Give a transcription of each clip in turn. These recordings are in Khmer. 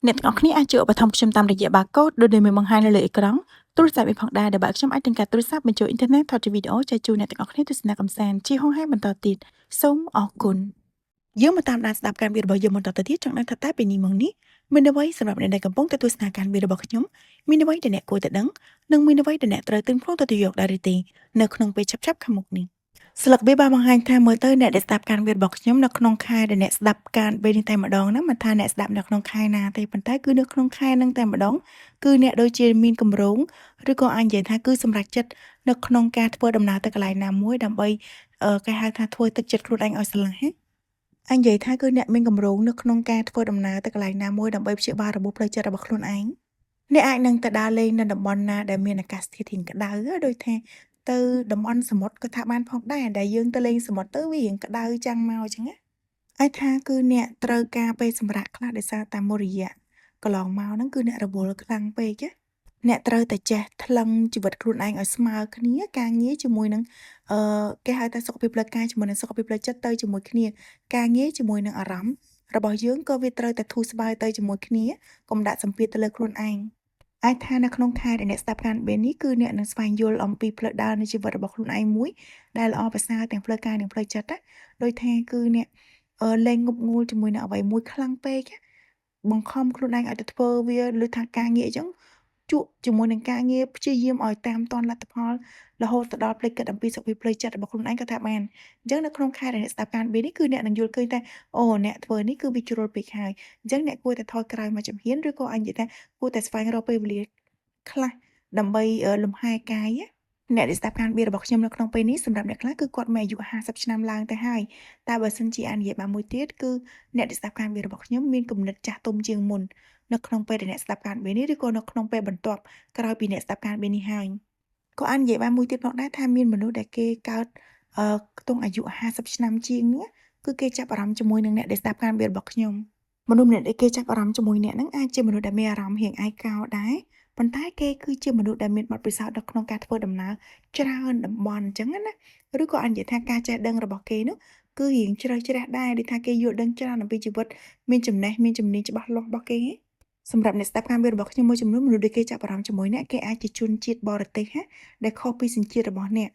អ្នកទាំងអស់គ្នាអាចជួយឧបត្ថម្ភខ្ញុំតាមរយៈ barcode ដូចដែលមានបង្ហាញនៅលើអេក្រង់ទូរស័ព្ទនេះផងដែរដែលបើខ្ញុំអាចទាំងការទូរស័ព្ទបញ្ចូលអ៊ីនធឺណិតថតជាវីដេអូចែកជូនអ្នកទាំងអស់គ្នាទស្សនាកម្សាន្តជាហោហែបន្តទៀតសូមអរគុណយើងមកតាមដានស្ដាប់ការវិភាគរបស់យើងបន្តទៅទៀតចង់ដឹងថាតើពេលនេះមកនេះមានអ្វីសម្រាប់អ្នកដែលកំពុងតែទស្សនាការវិភាគរបស់ខ្ញុំមានអ្វីដែលអ្នកគួរតែដឹងនិងមានអ្វីដែលអ្នកត្រូវទិញខ្លួនទៅយកដែរឬទេនៅក្នុងពេលឆាប់ៗខាងមុខនេះស្លឹកវាបានបង្ហាញថាមើលទៅអ្នកដែលស្ដាប់ការវិភាគរបស់ខ្ញុំនៅក្នុងខែដែលអ្នកស្ដាប់ការវិភាគនេះតែម្ដងណាមិនថាអ្នកស្ដាប់នៅក្នុងខែណាទេប៉ុន្តែគឺនៅក្នុងខែហ្នឹងតែម្ដងគឺអ្នកដូចជាមានកម្រងឬក៏អាចនិយាយថាគឺសម្រេចចិត្តនៅក្នុងការធ្វើដំណើរទៅកន្លែងណាមួយដើម្បីគេហៅថាធ្វើទឹកចិត្តខ្លួនឯងឲ្យស្រឡះអញនិយាយថាគឺអ្នកមានកម្រងនៅក្នុងការធ្វើដំណើរទៅកន្លែងណាមួយដើម្បីព្យាបាលរបួសផ្លូវចិត្តរបស់ខ្លួនឯងអ្នកអាចនឹងទៅដើរលេងនៅតំបន់ណាដែលមានអាកាសធាតុរៀងក្តៅដូចថាទៅតំបន់សមុទ្រក៏ថាបានផងដែរដែលយើងទៅលេងសមុទ្រទៅវារៀងក្តៅចាំងមកអញ្ចឹងណាអាចថាគឺអ្នកត្រូវការពេលសម្រាកខ្លះដោយសារតែមួយរយៈកន្លងមកហ្នឹងគឺអ្នករវល់ខ្លាំងពេកណាអ្នកត្រូវតែចេះថ្លឹងជីវិតខ្លួនឯងឲ្យស្មើគ្នាការងារជាមួយនឹងគេហៅថាសុខភាពផ្លូវកាយជាមួយនឹងសុខភាពផ្លូវចិត្តទៅជាមួយគ្នាការងារជាមួយនឹងអារម្មណ៍របស់យើងក៏វាត្រូវតែធូរស្បើយទៅជាមួយគ្នាកុំដាក់សម្ពាធទៅលើខ្លួនឯងអាចថានៅក្នុងខែដែលអ្នកស្ដាប់ការបែបនេះគឺអ្នកនឹងស្វែងយល់អំពីផ្លូវដើរនៃជីវិតរបស់ខ្លួនឯងមួយដែលល្អប្រសើរទាំងផ្លូវកាយនិងផ្លូវចិត្តណាដោយថាគឺអ្នកលែងងប់ងូលជាមួយនឹងអ្វីមួយខ្លាំងពេកបង្ខំខ្លួនឯងឲ្យទៅធ្វើវាលើថាការងារអញ្ចឹងជក់ជាមួយនឹងការងារព្យាយាមឲ្យតាមទាន់លទ្ធផលរហូតទៅដល់ភ្លេចគិតអំពីសុខភាពផ្លូវចិត្តរបស់ខ្លួនឯងក៏ថាបានអញ្ចឹងនៅក្នុងខែដែលអ្នកស្ដាប់ការបែបនេះគឺអ្នកនឹងយល់ឃើញថាអូអ្នកធ្វើនេះគឺវាជ្រុលពេកហើយអញ្ចឹងអ្នកគួរតែថយក្រោយមកជំហានឬក៏អញនិយាយថាគួរតែស្វែងរកពេលវេលាខ្លះដើម្បីលំហែកាយអ្នកដែលស្ដាប់ការវិភាគរបស់ខ្ញុំនៅក្នុងពេលនេះសម្រាប់អ្នកខ្លះគឺគាត់មានអាយុ50ឆ្នាំឡើងទៅហើយតែបើសិនជាអាននិយាយបានមួយទៀតគឺអ្នកដែលស្ដាប់ការវិភាគរបស់ខ្ញុំមានគំនិតចាស់ទុំជាងមុននៅក្នុងពេលដែលអ្នកស្ដាប់ការវិភាគនេះឬក៏នៅក្នុងពេលបន្ទាប់ក្រោយពីអ្នកស្ដាប់ការវិភាគនេះហើយក៏អាននិយាយបានមួយទៀតផងដែរថាមានមនុស្សដែលគេកើតខ្ទង់អាយុ50ឆ្នាំជាងនេះគឺគេចាប់អារម្មណ៍ជាមួយនឹងអ្នកដែលស្ដាប់ការវិភាគរបស់ខ្ញុំមនុស្សម្នាក់ដែលគេចាប់អារម្មណ៍ជាមួយអ្នកហ្នឹងអាចជាមនុស្សដែលមានអារម្មណ៍រៀងឯកោដែរប៉ុន្តែគេគឺជាមនុស្សដែលមានបទពិសោធន៍នៅក្នុងការធ្វើដំណើរច្រើនតំបន់អញ្ចឹងណាឬក៏អាចនិយាយថាការចេះដឹងរបស់គេនោះគឺរៀងជ្រៅជ្រះដែរដូចថាគេយល់ដឹងច្រើនអំពីជីវិតមានចំណេះមានជំនាញច្បាស់លាស់របស់គេសម្រាប់អ្នកស្ដាប់ការវិភាគរបស់ខ្ញុំមួយចំនួនមនុស្សដែលគេចាប់អារម្មណ៍ជាមួយអ្នកគេអាចជាជនជាតិបរទេសណាដែលខុសពីសញ្ជាតិរបស់អ្នក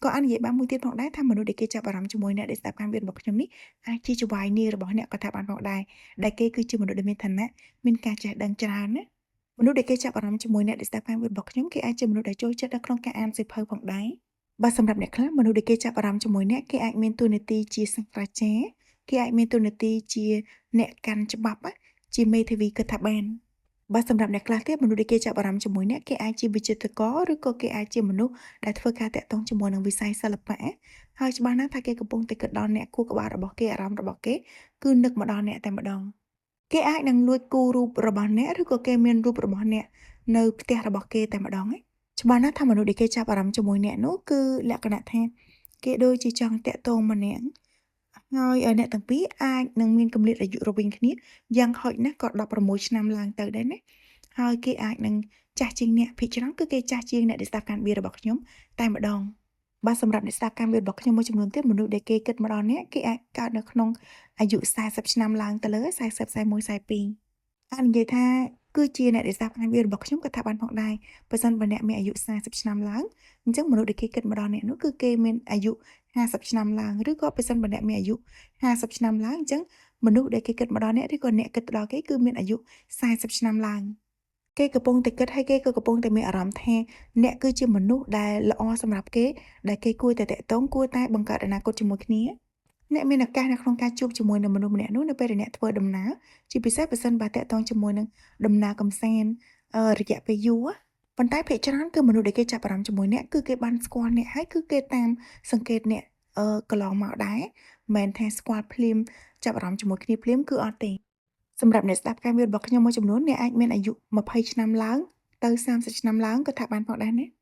ក៏អាចនិយាយបានមួយទៀតផងដែរថាមនុស្សដែលគេចាប់អារម្មណ៍ជាមួយអ្នកដែលស្ដាប់ការវិភាគរបស់ខ្ញុំនេះអាចជាចៅហ្វាយនីរបស់អ្នកក៏ថាបានផងដែរដែលគេគឺជាមនុស្សដែលមានឋានៈមានការចេះដឹងច្រើនណាមនុស្សដែលគេចាប់អារម្មណ៍ជាមួយអ្នកដែលស្ដាប់ការវិភាគរបស់ខ្ញុំគេអាចជាមនុស្សដែលចូលចិត្តនៅក្នុងការអានសៀវភៅផងដែរបើសម្រាប់អ្នកខ្លះមនុស្សដែលគេចាប់អារម្មណ៍ជាមួយអ្នកគេអាចមានតួនាទីជាសាស្ត្រាចារ្យគេអាចមានតួនាទីជាអ្នកកាន់ច្បាប់ជាមេធាវីក៏ថាបានបើសម្រាប់អ្នកខ្លះទៀតមនុស្សដែលគេចាប់អារម្មណ៍ជាមួយអ្នកគេអាចជាវិចិត្រករឬក៏គេអាចជាមនុស្សដែលធ្វើការតាក់ទងជាមួយនឹងវិស័យសិល្បៈហើយច្បាស់ណាស់ថាគេកំពុងតែគិតដល់អ្នកគូក្បាលរបស់គេអារម្មណ៍របស់គេគឺនឹកមកដល់អ្នកតែម្ដងគេអាចនឹងលួចគូររូបរបស់អ្នកឬក៏គេមានរូបរបស់អ្នកនៅផ្ទះរបស់គេតែម្ដងច្បាស់ណាស់ថាមនុស្សដែលគេចាប់អារម្មណ៍ជាមួយអ្នកនោះគឺលក្ខណៈថាគេដូចជាចង់តាក់ទងម្នាក់ហើយអ្នកទាំងពីរអាចនឹងមានគម្លាតអាយុរវាងគ្នាយ៉ាងហោចណាស់ក៏16ឆ្នាំឡើងទៅដែរណាហើយគេអាចនឹងចាស់ជាងអ្នកភាគច្រើនគឺគេចាស់ជាងអ្នកដែលស្ដាប់ការវិភាគរបស់ខ្ញុំតែម្ដងបាទសម្រាប់អ្នកស្ដាប់ការវិភាគរបស់ខ្ញុំមួយចំនួនទៀតមនុស្សដែលគេគិតមកដល់អ្នកគេអាចកើតនៅក្នុងអាយុ40ឆ្នាំឡើងទៅលើ40 41 42អាចនិយាយថាគឺជាអ្នកដែលស្ដាប់ការវិភាគរបស់ខ្ញុំក៏ថាបានផងដែរបើសិនបើអ្នកមានអាយុ40ឆ្នាំឡើងអញ្ចឹងមនុស្សដែលគេគិតមកដល់អ្នកនោះគឺគេមានអាយុ50ឆ្នាំឡើងឬក៏បើសិនបើអ្នកមានអាយុ50ឆ្នាំឡើងអញ្ចឹងមនុស្សដែលគេគិតមកដល់អ្នកឬក៏អ្នកគិតទៅដល់គេគឺមានអាយុ40ឆ្នាំឡើងគេកំពុងតែគិតហើយគេក៏កំពុងតែមានអារម្មណ៍ថាអ្នកគឺជាមនុស្សដែលល្អសម្រាប់គេដែលគេគួរតែតាក់ទងគួរតែបង្កើតអនាគតជាមួយគ្នាអ្នកមានឱកាសនៅក្នុងការជួបជាមួយនឹងមនុស្សម្នាក់នោះនៅពេលដែលអ្នកធ្វើដំណើរជាពិសេសបើសិនបើតាក់ទងជាមួយនឹងដំណើរកម្សាន្តរយៈពេលយូរប៉ុន្តែភាគច្រើនគឺមនុស្សដែលគេចាប់អារម្មណ៍ជាមួយអ្នកគឺគេបានស្គាល់អ្នកហើយគឺគេតាមសង្កេតអ្នកកន្លងមកដែរមិនមែនថាស្គាល់ភ្លាមចាប់អារម្មណ៍ជាមួយគ្នាភ្លាមគឺអត់ទេសម្រាប់អ្នកស្ដាប់ការវិភាគរបស់ខ្ញុំមួយចំនួនអ្នកអាចមានអាយុ20ឆ្នាំឡើងទៅ30ឆ្នាំឡើងក៏ថាបានផងដែរណា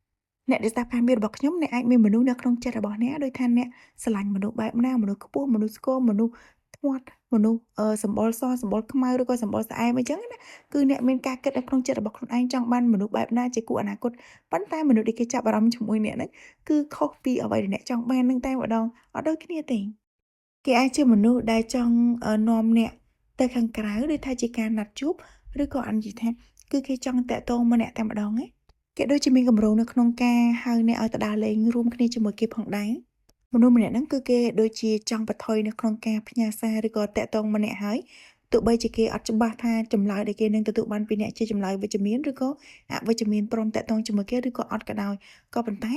អ្នកដែលស្ដាប់ការវិភាគរបស់ខ្ញុំអ្នកអាចមានមនុស្សនៅក្នុងចិត្តរបស់អ្នកដោយថាអ្នកស្រឡាញ់មនុស្សបែបណាមនុស្សខ្ពស់មនុស្សស្គមមនុស្សធ្ងន់មនុស្សសម្បុរសសម្បុរខ្មៅឬក៏សម្បុរស្អែមអញ្ចឹងណាគឺអ្នកមានការគិតនៅក្នុងចិត្តរបស់ខ្លួនឯងចង់បានមនុស្សបែបណាជាគូអនាគតប៉ុន្តែមនុស្សដែលគេចាប់អារម្មណ៍ជាមួយអ្នកហ្នឹងគឺខុសពីអ្វីដែលអ្នកចង់បាននឹងតែម្ដងអត់ដូចគ្នាទេគេអាចជាមនុស្សដែលចង់នាំអ្នកទៅខាងក្រៅដូចថាជាការណាត់ជួប ឬក៏អាននិយាយថាគឺគេចង់តាក់ទងម្នាក់តែម្ដងឯងគេដូចជាមានកម្រងនៅក្នុងការហៅអ្នកឲ្យទៅដើរលេងរួមគ្នាជាមួយគេផងដែរមនុស្សម្នាក់ហ្នឹងគឺគេដូចជាចង់បន្ថយនៅក្នុងការផ្ញើសារឬក៏តាក់ទងម្នាក់ហើយទោះបីជាគេអត់ច្បាស់ថាចម្លើយដែលគេនឹងទទួលបានពីអ្នកជាចម្លើយវិជ្ជមានឬក៏អវិជ្ជមានព្រមតាក់ទងជាមួយគេឬក៏អត់ក៏ដោយក៏ប៉ុន្តែ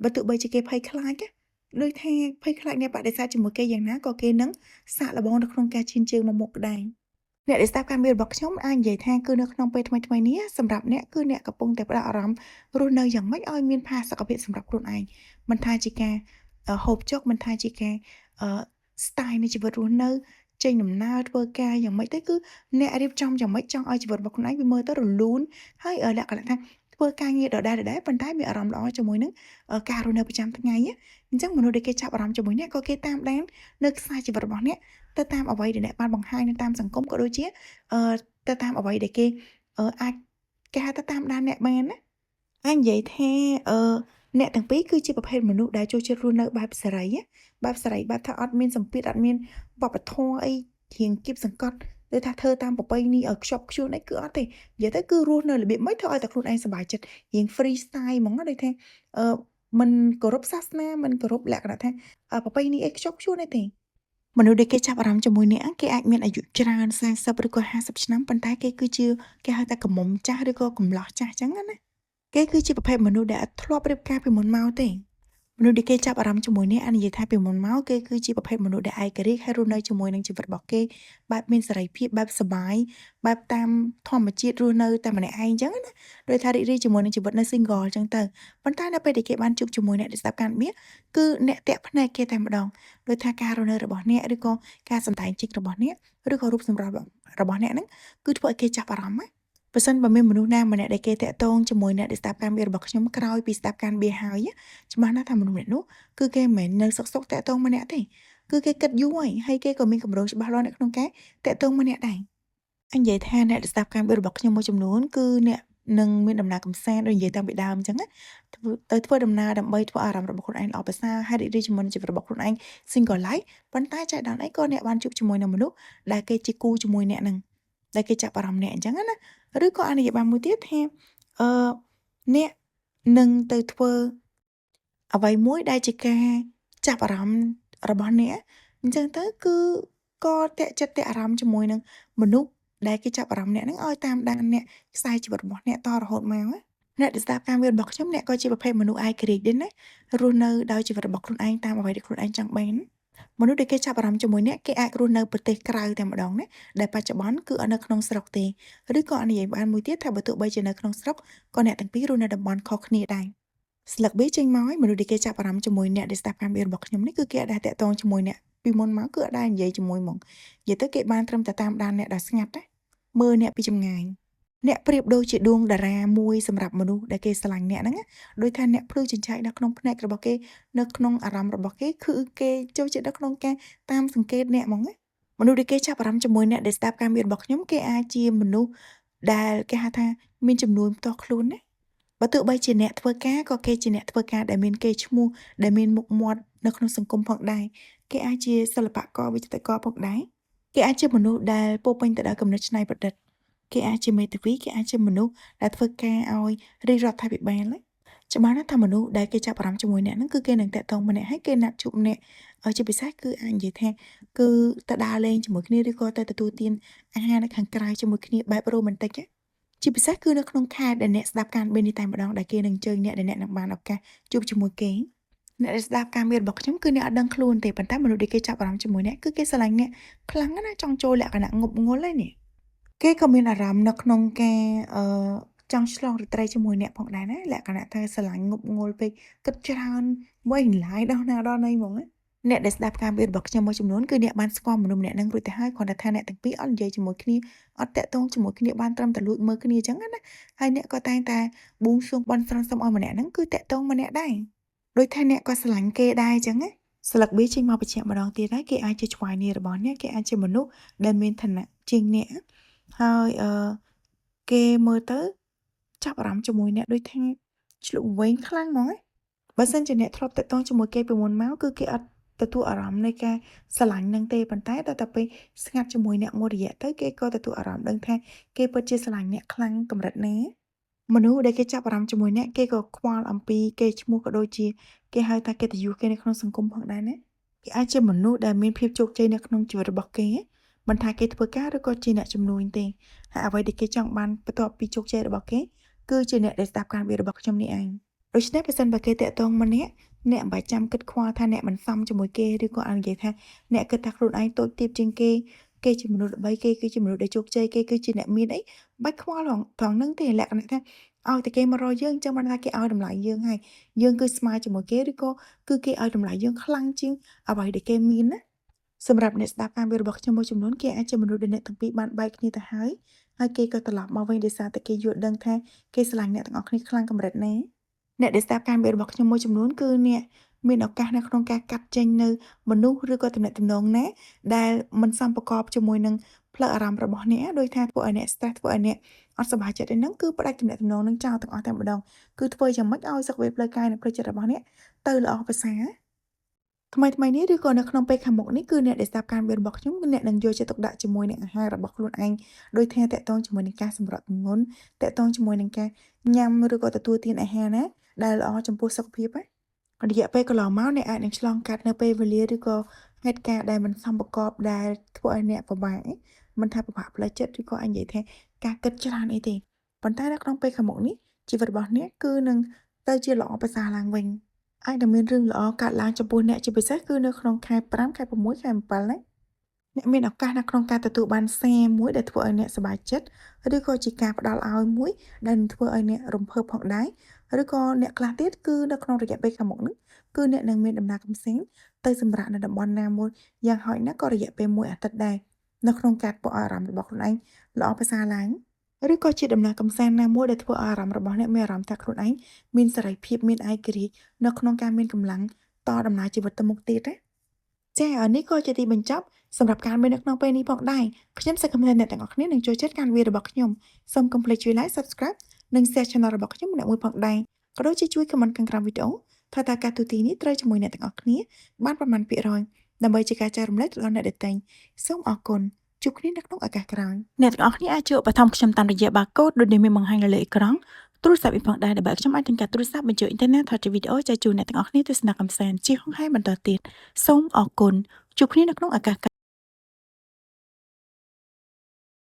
បើទោះបីជាគេភ័យខ្លាចដូចថាភ័យខ្លាចអ្នកបដិសេធជាមួយគេយ៉ាងណាក៏គេនឹងសាកល្បងនៅក្នុងការឈានជើងមកមុខដែរអ្នកដែលស្ដាប់ការមានរបស់ខ្ញុំអាចនិយាយថាគឺនៅក្នុងពេលថ្មីៗនេះសម្រាប់អ្នកគឺអ្នកកំពុងតែផ្ដោតអារម្មណ៍រស់នៅយ៉ាងម៉េចឲ្យមានផាសុកភាពសម្រាប់ខ្លួនឯងមិនថាជាការហូបចុកមិនថាជាការstyle នៃជីវិតរស់នៅចេញដំណើរធ្វើការយ៉ាងម៉េចទៅគឺអ្នករៀបចំយ៉ាងម៉េចចង់ឲ្យជីវិតរបស់ខ្លួនឯងវាមើលទៅរលូនហើយលក្ខណៈថាធ្វើការងារដដែលៗប៉ុន្តែមានអារម្មណ៍ល្អជាមួយនឹងការរស់នៅប្រចាំថ្ងៃអញ្ចឹងមនុស្សដែលគេចាប់អារម្មណ៍ជាមួយអ្នកក៏គេតាមដាននៅខ្សែជីវិតរបស់អ្នកទៅតាមអ្វីដែលអ្នកបានបង្ហាញនៅតាមសង្គមក៏ដូចជាទៅតាមអ្វីដែលគេអាចគេហៅថាតាមដានអ្នកបានណាអាចនិយាយថាអ្នកទាំងពីរគឺជាប្រភេទមនុស្សដែលចូលចិត្តរស់នៅបែបសេរីបែបថាអត់មានសម្ពាធអត់មានវប្បធម៌អីជាងគៀបសង្កត់ឬថាធ្វើតាមប្រពៃណីឲ្យខ្ជាប់ខ្ជួនអីគឺអត់ទេនិយាយទៅគឺរស់នៅរបៀបម៉េចធ្វើឲ្យតែខ្លួនឯងសប្បាយចិត្តរៀង free style ហ្មងដូចថាមិនគោរពសាសនាមិនគោរពលក្ខណៈថាប្រពៃណីអីខ្ជាប់ខ្ជួនអីទេមនុស្សដែលគេចាប់អារម្មណ៍ជាមួយអ្នកគេអាចមានអាយុច្រើន40ឬក៏50ឆ្នាំប៉ុន្តែគេគឺជាគេហៅថាកំមុំចាស់ឬក៏កំឡោះចាស់អញ្ចឹងណាគេគឺជាប្រភេទមនុស្សដែលអត់ធ្លាប់រៀបការពីមុនមកទេមនុស្សដែលគេចាប់អារម្មណ៍ជាមួយអ្នកនិយាយថាពីមុនមកគេគឺជាប្រភេទមនុស្សដែលឯករាជ្យហើយរស់នៅជាមួយនឹងជីវិតរបស់គេបែបមានសេរីភាពបែបសុបាយបែបតាមធម្មជាតិរស់នៅតែម្នាក់ឯងអញ្ចឹងណាដោយថារីករាយជាមួយនឹងជីវិតនៅ single អញ្ចឹងទៅប៉ុន្តែនៅពេលដែលគេបានជួបជាមួយអ្នកដែលស្ដាប់ការមានគឺអ្នកតាក់ភ្នែកគេតែម្ដងដោយថាការរស់នៅរបស់អ្នកឬក៏ការសម្ដែងចិត្តរបស់អ្នកឬក៏រូបសម្រស់របស់អ្នកហ្នឹងគឺធ្វើឲ្យគេចាប់អារម្មណ៍ណាបើសិនបើមានមនុស្សណាម្នាក់ដែលគេតាក់ទងជាមួយអ្នកដែលស្ដាប់ការងាររបស់ខ្ញុំក្រោយពីស្ដាប់ការងារហើយច្បាស់ណាស់ថាមនុស្សម្នាក់នោះគឺគេមិនមែននៅសុកតាក់ទងម្នាក់ទេគឺគេគិតយូរហើយគេក៏មានកម្រងច្បាស់លាស់នៅក្នុងការតាក់ទងម្នាក់ដែរអញនិយាយថាអ្នកដែលស្ដាប់ការងាររបស់ខ្ញុំមួយចំនួនគឺអ្នកនឹងមានដំណើរកម្សាន្តដូចនិយាយតាំងពីដើមអញ្ចឹងណាទៅធ្វើដំណើរដើម្បីធ្វើអារម្មណ៍របស់ខ្លួនឯងល្អប្រសើរហើយរីករាយជាមួយនឹងជីវិតរបស់ខ្លួនឯង single life ប៉ុន្តែចៃដន្យអីក៏អ្នកបានជួបជាមួយនឹងមនុស្សដែលគេជាគូជាមួយអ្នកនឹងដែលគេចាប់អារម្មណ៍អ្នកអញ្ចឹងណាឬក៏អាននិយាយបានមួយទៀតថាអ្នកនឹងទៅធ្វើអ្វីមួយដែលជាការចាប់អារម្មណ៍របស់អ្នកអញ្ចឹងទៅគឺក៏តាក់ចិត្តតាក់អារម្មណ៍ជាមួយនឹងមនុស្សដែលគេចាប់អារម្មណ៍អ្នកហ្នឹងឲ្យតាមដានអ្នកខ្សែជីវិតរបស់អ្នកតរហូតមកអ្នកដែលស្ដាប់ការងាររបស់ខ្ញុំអ្នកក៏ជាប្រភេទមនុស្សឯករាជ្យដែរណារស់នៅដោយជីវិតរបស់ខ្លួនឯងតាមអ្វីដែលខ្លួនឯងចង់បានមនុស្សដែលគេចាប់អារម្មណ៍ជាមួយអ្នកគេអាចរស់នៅប្រទេសក្រៅតែម្ដងណាដែលបច្ចុប្បន្នគឺនៅក្នុងស្រុកទេឬក៏និយាយបានមួយទៀតថាបើទោះបីជានៅក្នុងស្រុកក៏អ្នកទាំងពីររស់នៅតំបន់ខុសគ្នាដែរស្លឹកប៊ីចេញមកហើយមនុស្សដែលគេចាប់អារម្មណ៍ជាមួយអ្នកដែលស្ដាប់ការងាររបស់ខ្ញុំនេះគឺគេអាចដែរតាក់ទងជាមួយអ្នកពីមុនមកគឺអាចដែរនិយាយជាមួយហ្មងនិយាយទៅគេបានត្រឹមតែតាមដានអ្នកដោយស្ងាត់ណាមើលអ្នកពីចម្ងាយអ្នកប្រៀបដូចជាដួងតារាមួយសម្រាប់មនុស្សដែលគេស្រឡាញ់អ្នកហ្នឹងដោយថាអ្នកភ្លឺចិញ្ចែកនៅក្នុងភ្នែករបស់គេនៅក្នុងអារម្មណ៍របស់គេគឺគេចូលចិត្តនៅក្នុងការតាមសង្កេតអ្នកហ្មងណាមនុស្សដែលគេចាប់អារម្មណ៍ជាមួយអ្នកដែលស្ដាប់ការងាររបស់ខ្ញុំគេអាចជាមនុស្សដែលគេហៅថាមានចំនួនផ្ទាល់ខ្លួនណាបើទោះបីជាអ្នកធ្វើការក៏គេជាអ្នកធ្វើការដែលមានកេរ្តិ៍ឈ្មោះដែលមានមុខមាត់នៅក្នុងសង្គមផងដែរគេអាចជាសិល្បករវិចិត្រករផងដែរគេអាចជាមនុស្សដែលពោពេញទៅដោយគំនិតច្នៃប្រឌិតគេអាចជាមេធាវីគេអាចជាមនុស្សដែលធ្វើការឲ្យរាជរដ្ឋាភិបាលច្បាស់ណាស់ថាមនុស្សដែលគេចាប់អារម្មណ៍ជាមួយអ្នកហ្នឹងគឺគេនឹងតាក់ទងម្នាក់ហើយគេណាត់ជួបអ្នកជាពិសេសគឺអាចនិយាយថាគឺទៅដើរលេងជាមួយគ្នាឬក៏ទៅទទួលទានអាហារនៅខាងក្រៅជាមួយគ្នាបែបរ៉ូមែនទិកជាពិសេសគឺនៅក្នុងខែដែលអ្នកស្ដាប់ការមាននេះតែម្ដងដែលគេនឹងអញ្ជើញអ្នកដែលអ្នកនឹងបានឱកាសជួបជាមួយគេអ្នកដែលស្ដាប់ការមានរបស់ខ្ញុំគឺអ្នកអត់ដឹងខ្លួនទេប៉ុន្តែមនុស្សដែលគេចាប់អារម្មណ៍ជាមួយអ្នកគឺគេស្រឡាញ់អ្នកខ្លាំងណាស់ចង់ចូលលក្ខណៈងប់ងល់ហើយនេះគេក៏មានអារម្មណ៍នៅក្នុងការចង់ឆ្លងរាត្រីជាមួយអ្នកផងដែរណាលក្ខណៈថាស្រឡាញ់ងប់ងល់ពេកគិតច្រើនវែងឡាយដល់ណាដល់ណីហ្មងអ្នកដែលស្ដាប់ការមានរបស់ខ្ញុំមួយចំនួនគឺអ្នកបានស្គាល់មនុស្សម្នាក់ហ្នឹងរួចទៅហើយគ្រាន់តែថាអ្នកទាំងពីរអត់និយាយជាមួយគ្នាអត់តាក់ទងជាមួយគ្នាបានត្រឹមតែលួចមើលគ្នាអញ្ចឹងណាហើយអ្នកក៏តែងតែបួងសួងបន់ស្រន់សុំឲ្យម្នាក់ហ្នឹងគឺតាក់ទងម្នាក់ដែរដូចថាអ្នកក៏ស្រឡាញ់គេដែរអញ្ចឹងណាស្លឹកប៊ីចេញមកបញ្ជាក់ម្ដងទៀតហើយគេអាចជាឆ្វ័យនីរបស់អ្នកគេអាចជាមនុស្សដែលមានឋានៈជាងអ្នកហើយគេមើលទៅចាប់អារម្មណ៍ជាមួយអ្នកដូចថាឆ្លុះវែងខ្លាំងហ្មងបើសិនជាអ្នកធ្លាប់តាក់ទងជាមួយគេពីមុនមកគឺគេអត់ ទទួលអារម្មណ៍នៃការស្រឡាញ់នឹងទេប៉ុន្តែដល់តែពេលស្ងាត់ជាមួយអ្នកមួយរយៈទៅគេក៏ទទួលអារម្មណ៍ដឹងថាគេពិតជាស្រឡាញ់អ្នកខ្លាំងកម្រិតណាមនុស្សដែលគេចាប់អារម្មណ៍ជាមួយអ្នកគេក៏ខ្វល់អំពីកេរ្តិ៍ឈ្មោះក៏ដូចជាគេហៅថាកិត្តិយសគេនៅក្នុងសង្គមផងដែរណាគេអាចជាមនុស្សដែលមានភាពជោគជ័យនៅក្នុងជីវិតរបស់គេមិនថាគេធ្វើការឬក៏ជាអ្នកជំនួញទេហើយអ្វីដែលគេចង់បានបន្ទាប់ពីជោគជ័យរបស់គេគឺជាអ្នកដែលស្ដាប់ការនិយាយរបស់ខ្ញុំនេះឯងដូច្នេះប្រសិនបើគេតាក់ទងម្នាក់អ្នកមិនបាច់ចាំគិតខ្វល់ថាអ្នកមិនសមជាមួយគេឬក៏អាចនិយាយថាអ្នកគិតថាខ្លួនឯងតូចទាបជាងគេគេជាមនុស្សល្បីគេគឺជាមនុស្សដែលជោគជ័យគេគឺជាអ្នកមានអីបាច់ខ្វល់ត្រង់ហ្នឹងទេលក្ខណៈថាឲ្យតែគេមករកយើងចឹងបានថាគេឲ្យតម្លៃយើងហើយយើងគឺស្មើជាមួយគេឬក៏គឺគេឲ្យតម្លៃយើងខ្លាំងជាងអ្វីដែលគេមានណាសម្រាប់អ្នកស្ដាប់ការវិរបស់ខ្ញុំមួយចំនួនគេអាចជាមនុស្សដែលអ្នកទាំងពីរបានបែកគ្នាទៅហើយគេក៏ត្រឡប់មកវិញដោយសារតែគេយល់ដឹងថាគេស្រឡាញ់អ្នកទាំងអស់គ្នាខ្លាំងកម្រិតណាអ្នកដែលស្ដាប់ការនិយាយរបស់ខ្ញុំមួយចំនួនគឺអ្នកមានឱកាសនៅក្នុងការកាត់ចេញនៅមនុស្សឬក៏ទំនាក់ទំនងណាដែលមិនសមប្រកបជាមួយនឹងផ្លូវអារម្មណ៍របស់អ្នកដោយថាធ្វើឲ្យអ្នក stress ធ្វើឲ្យអ្នកអត់សប្បាយចិត្តឯហ្នឹងគឺផ្ដាច់ទំនាក់ទំនងនឹងចោលទាំងអស់តែម្ដងគឺធ្វើយ៉ាងម៉េចឲ្យសុខភាពផ្លូវកាយនិងផ្លូវចិត្តរបស់អ្នកទៅល្អប្រសើរថ្មីនេះឬក៏នៅក្នុងពេលខាងមុខនេះគឺអ្នកដែលស្ដាប់ការនិយាយរបស់ខ្ញុំគឺអ្នកនឹងយកចិត្តទុកដាក់ជាមួយនឹងអាហាររបស់ខ្លួនឯងដោយថាតាក់ទងជាមួយនឹងការសម្រកទម្ងន់តាក់ទងជាមួយនឹងការញ៉ាំឬក៏ទទួលទានអាហារណាដែលល្អចំពោះសុខភាពណារយៈពេលកន្លងមកអ្នកអាចនឹងឆ្លងកាត់នៅពេលវេលាឬក៏ហេតុការណ៍ដែលមិនសមប្រកបដែលធ្វើឲ្យអ្នកពិបាកមិនថាពិបាកផ្លូវចិត្តឬក៏អាចនិយាយថាការគិតច្រើនអីទេប៉ុន្តែនៅក្នុងពេលខាងមុខនេះជីវិតរបស់អ្នកគឺនឹងទៅជាល្អប្រសើរឡើងវិញអាចនឹងមានរឿងល្អកើតឡើងចំពោះអ្នកជាពិសេសគឺនៅក្នុងខែ5ខែ6ខែ7ណាអ្នកមានឱកាសនៅក្នុងការទទួលបានសារមួយដែលធ្វើឲ្យអ្នកសប្បាយចិត្តឬក៏ជាការផ្ដល់ឲ្យមួយដែលនឹងធ្វើឲ្យអ្នករំភើបផងដែរឬក៏អ្នកខ្លះទៀតគឺនៅក្នុងរយៈពេលខាងមុខនេះគឺអ្នកនឹងមានដំណើរកម្សាន្តទៅសម្រាកនៅតំបន់ណាមួយយ៉ាងហោចណាស់ក៏រយៈពេល1អាទិត្យដែរនៅក្នុងការធ្វើឲ្យអារម្មណ៍របស់ខ្លួនឯងល្អប្រសើរឡើងឬក៏ជាដំណើរកម្សាន្តណាមួយដែលធ្វើឲ្យអារម្មណ៍របស់អ្នកមានអារម្មណ៍ថាខ្លួនឯងមានសេរីភាពមានឯករាជ្យនៅក្នុងការមានកម្លាំងតដំណើរជីវិតទៅមុខទៀតណាចា៎នេះក៏ជាទីបញ្ចប់សម្រាប់ការមាននៅក្នុងពេលនេះផងដែរខ្ញុំសង្ឃឹមថាអ្នកទាំងអស់គ្នានឹងចូលចិត្តការវិភាគរបស់ខ្ញុំសូមកុំភ្លេចជួយ Like Subscribe និង Share Channel របស់ខ្ញុំម្នាក់មួយផងដែរក៏ដូចជាជួយ Comment ខាងក្រោមវីដេអូថាតើការទូទីនេះត្រូវជាមួយអ្នកទាំងអស់គ្នាបានប្រមាណភាគរយដើម្បីជាការចែករំលែកទៅដល់អ្នកដទៃសូមអរគុណជួបគ្នានៅក្នុងឱកាសក្រោយអ្នកទាំងអស់គ្នាអាចជួយឧបត្ថម្ភខ្ញុំតាមរយៈ barcode ដូចដែលមានបង្ហាញនៅលើអេក្រង់ទូរស័ព្ទវិញផងដែរដើម្បីខ្ញុំអាចទិញការទូរស័ព្ទបញ្ចូលអ៊ីនធឺណិតថតជាវីដេអូចែកជូនអ្នកទាំងអស់គ្នាទស្សនាកម្សាន្តជាហុងហែបន្តទៀតសូមអរគុណជួបគ្នានៅក្នុងឱកាស